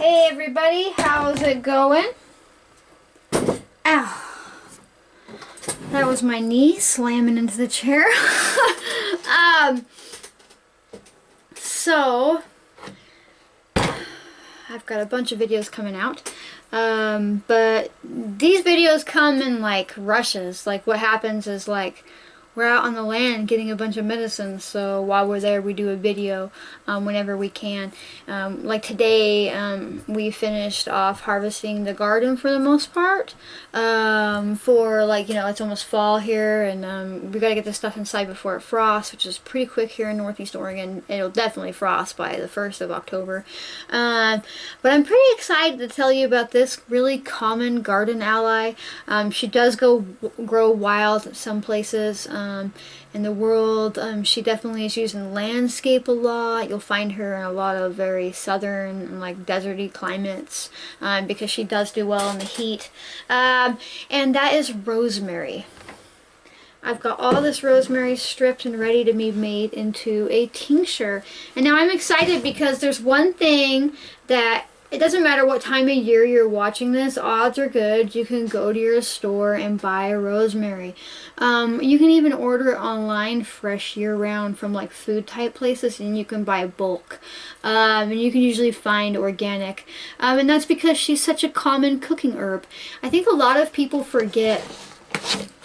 Hey everybody, how's it going? Ow. That was my knee slamming into the chair. So I've got a bunch of videos coming out. But these videos come in like rushes. Like what happens is like we're out on the land getting a bunch of medicine, so while we're there we do a video whenever we can. Like today we finished off harvesting the garden for the most part, for like, you know, it's almost fall here, and we gotta get this stuff inside before it frosts, which is pretty quick here in Northeast Oregon. It'll definitely frost by the 1st of October. But I'm pretty excited to tell you about this really common garden ally. She does grow wild at some places in the world. She definitely is used in landscape a lot. You'll find her in a lot of very southern and like deserty climates, because she does do well in the heat. And that is rosemary. I've got all this rosemary stripped and ready to be made into a tincture. And now I'm excited because there's one thing that it doesn't matter what time of year you're watching this, odds are good you can go to your store and buy rosemary. You can even order it online fresh year-round from like food type places, and you can buy bulk. And you can usually find organic. And that's because she's such a common cooking herb. I think a lot of people forget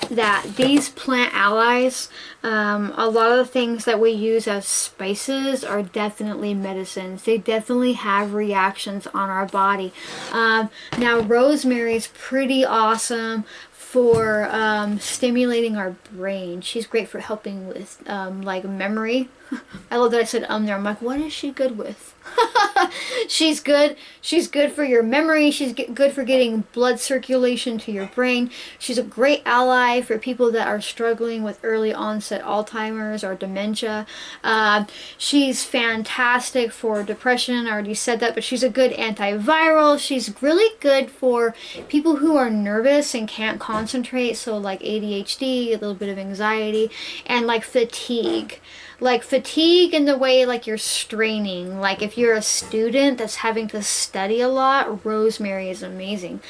that these plant allies, a lot of the things that we use as spices are definitely medicines. They definitely have reactions on our body. Now rosemary is pretty awesome for stimulating our brain. She's great for helping with like memory. I love that I said there. I'm like, what is she good with? She's good for your memory. She's good for getting blood circulation to your brain. She's a great ally for people that are struggling with early onset Alzheimer's or dementia. She's fantastic for depression. I already said that, but she's a good antiviral. She's really good for people who are nervous and can't concentrate, so like ADHD, a little bit of anxiety, and like fatigue. Like fatigue in the way like you're straining. Like if you're a student that's having to study a lot, rosemary is amazing.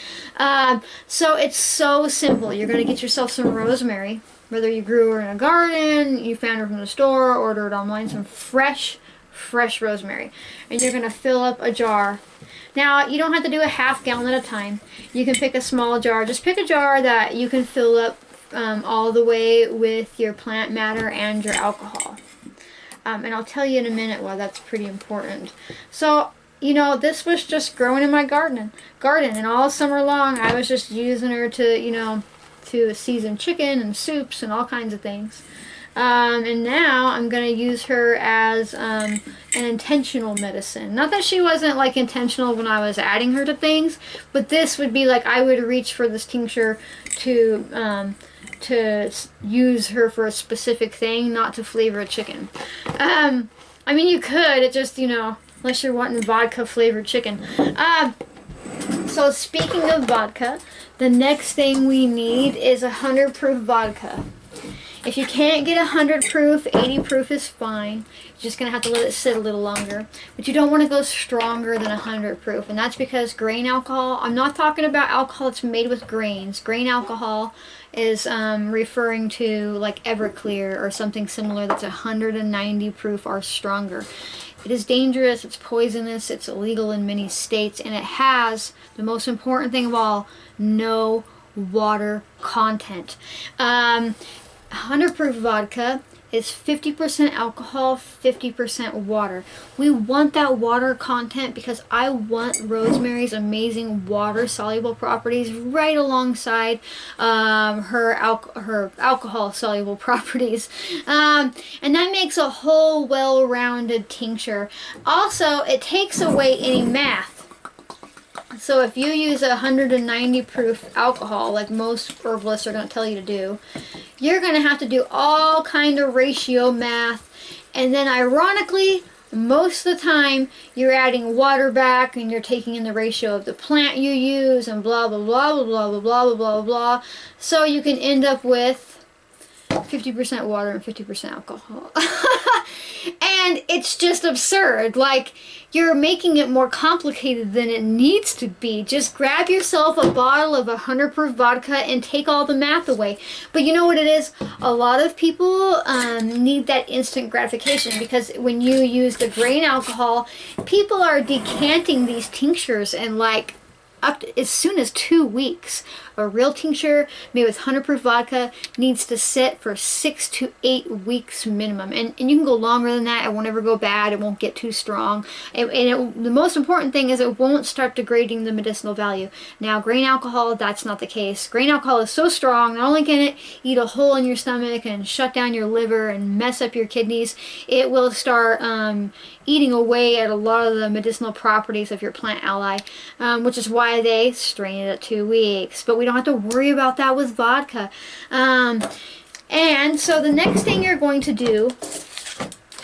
So it's so simple. You're going to get yourself some rosemary, whether you grew her in a garden, you found her from the store, ordered online, some fresh rosemary. And you're going to fill up a jar. Now, you don't have to do a half gallon at a time. You can pick a small jar. Just pick a jar that you can fill up all the way with your plant matter and your alcohol. And I'll tell you in a minute why that's pretty important. So, you know, this was just growing in my garden, and all summer long I was just using her to, you know, to season chicken and soups and all kinds of things. And now I'm going to use her as an intentional medicine. Not that she wasn't like intentional when I was adding her to things, but this would be like I would reach for this tincture to use her for a specific thing, not to flavor a chicken. I mean, you could, it just, you know, unless you're wanting vodka flavored chicken. So speaking of vodka, the next thing we need is 100 proof vodka. If you can't get 100 proof, 80 proof is fine. You're just going to have to let it sit a little longer. But you don't want to go stronger than 100 proof. And that's because grain alcohol, I'm not talking about alcohol that's made with grains. Grain alcohol is referring to like Everclear or something similar that's 190 proof or stronger. It is dangerous, it's poisonous, it's illegal in many states, and it has, the most important thing of all, no water content. 100 proof vodka is 50% alcohol, 50% water. We want that water content because I want rosemary's amazing water soluble properties right alongside her alcohol soluble properties. And that makes a whole well-rounded tincture. Also, it takes away any math. So if you use 190 proof alcohol, like most herbalists are going to tell you to do, you're going to have to do all kind of ratio math, and then ironically, most of the time, you're adding water back, and you're taking in the ratio of the plant you use, and blah, blah, blah, blah, blah, blah, blah, blah, blah, blah. So you can end up with 50% water and 50% alcohol. And it's just absurd. Like, you're making it more complicated than it needs to be. Just grab yourself a bottle of 100 proof vodka and take all the math away. But you know what it is? A lot of people need that instant gratification, because when you use the grain alcohol, people are decanting these tinctures in like up to, as soon as 2 weeks. A real tincture made with 100 proof vodka needs to sit for 6 to 8 weeks minimum, and you can go longer than that. It won't ever go bad. It won't get too strong, and the most important thing is it won't start degrading the medicinal value. Now grain alcohol, that's not the case. Grain alcohol is so strong, not only can it eat a hole in your stomach and shut down your liver and mess up your kidneys, it will start eating away at a lot of the medicinal properties of your plant ally, which is why they strain it at 2 weeks. But we don't have to worry about that with vodka. And so the next thing you're going to do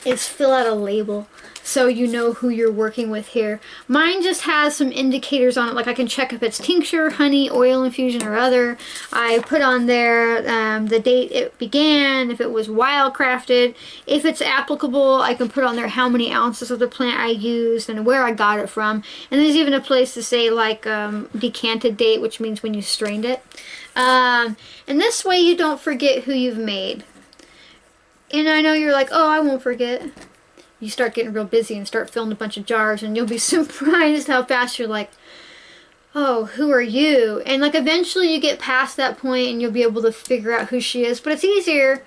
is fill out a label, so you know who you're working with here. Mine just has some indicators on it, like I can check if it's tincture, honey, oil infusion, or other. I put on there the date it began, if it was wildcrafted. If it's applicable, I can put on there how many ounces of the plant I used and where I got it from. And there's even a place to say like decanted date, which means when you strained it. And this way you don't forget who you've made. And I know you're like, oh, I won't forget. You start getting real busy and start filling a bunch of jars, and you'll be surprised how fast you're like, oh, who are you? And like eventually you get past that point and you'll be able to figure out who she is. But it's easier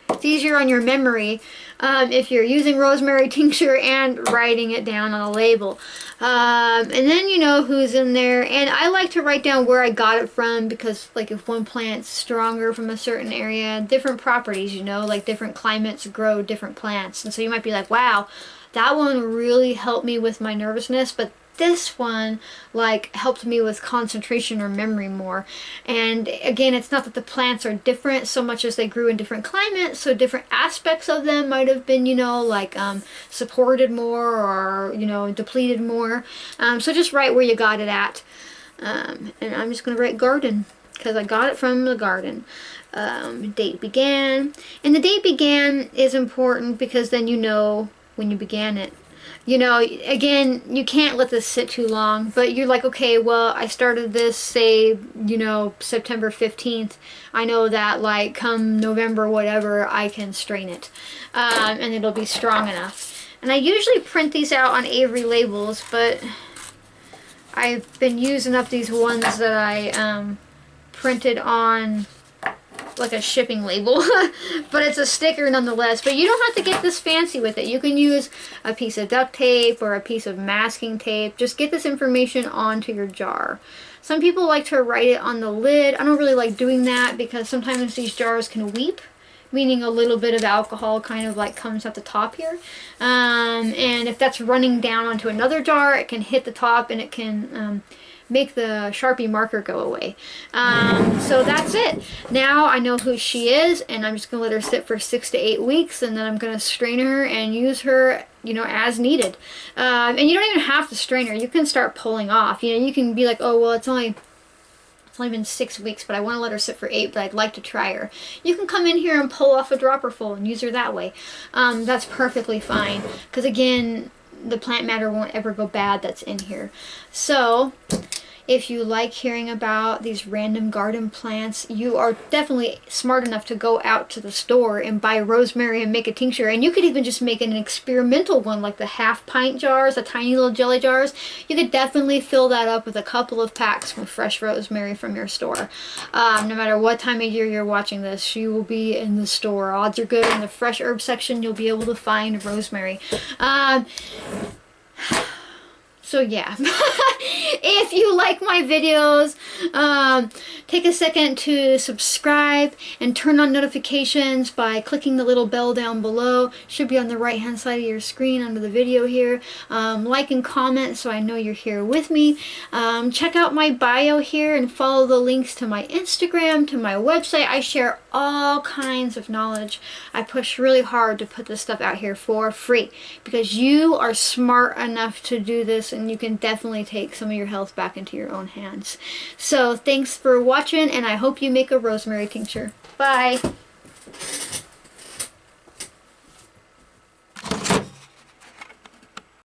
on your memory if you're using rosemary tincture and writing it down on a label. And then you know who's in there. And I like to write down where I got it from, because like if one plant's stronger from a certain area, different properties, you know, like different climates grow different plants. And so you might be like, wow, that one really helped me with my nervousness, but this one like helped me with concentration or memory more. And again, it's not that the plants are different so much as they grew in different climates, so different aspects of them might have been, you know, like supported more or, you know, depleted more. So just write where you got it at. And I'm just going to write garden, because I got it from the garden. Date began. And the date began is important, because then you know when you began it. You know, again, you can't let this sit too long, but you're like, okay, well, I started this, say, you know, September 15th. I know that, like, come November, whatever, I can strain it, and it'll be strong enough. And I usually print these out on Avery labels, but I've been using up these ones that I printed on like a shipping label, but it's a sticker nonetheless. But you don't have to get this fancy with it. You can use a piece of duct tape or a piece of masking tape. Just get this information onto your jar. Some people like to write it on the lid. I don't really like doing that, because sometimes these jars can weep, meaning a little bit of alcohol kind of like comes at the top here. And if that's running down onto another jar, it can hit the top and it can make the Sharpie marker go away. So that's it. Now I know who she is, and I'm just going to let her sit for 6 to 8 weeks, and then I'm going to strain her and use her, you know, as needed. And you don't even have to strain her. You can start pulling off. You know, you can be like, oh, well, it's only been 6 weeks, but I want to let her sit for 8, but I'd like to try her. You can come in here and pull off a dropper full and use her that way. That's perfectly fine, because again, the plant matter won't ever go bad that's in here. So if you like hearing about these random garden plants, you are definitely smart enough to go out to the store and buy rosemary and make a tincture. And you could even just make an experimental one, like the half-pint jars, the tiny little jelly jars. You could definitely fill that up with a couple of packs with fresh rosemary from your store. No matter what time of year you're watching this, you will be in the store. Odds are good in the fresh herb section you'll be able to find rosemary. So yeah, if you like my videos, take a second to subscribe and turn on notifications by clicking the little bell down below. Should be on the right hand side of your screen under the video here. Like and comment so I know you're here with me. Check out my bio here and follow the links to my Instagram, to my website. I share all kinds of knowledge. I push really hard to put this stuff out here for free, because you are smart enough to do this, and you can definitely take some of your health back into your own hands. So thanks for watching, and I hope you make a rosemary tincture. Bye!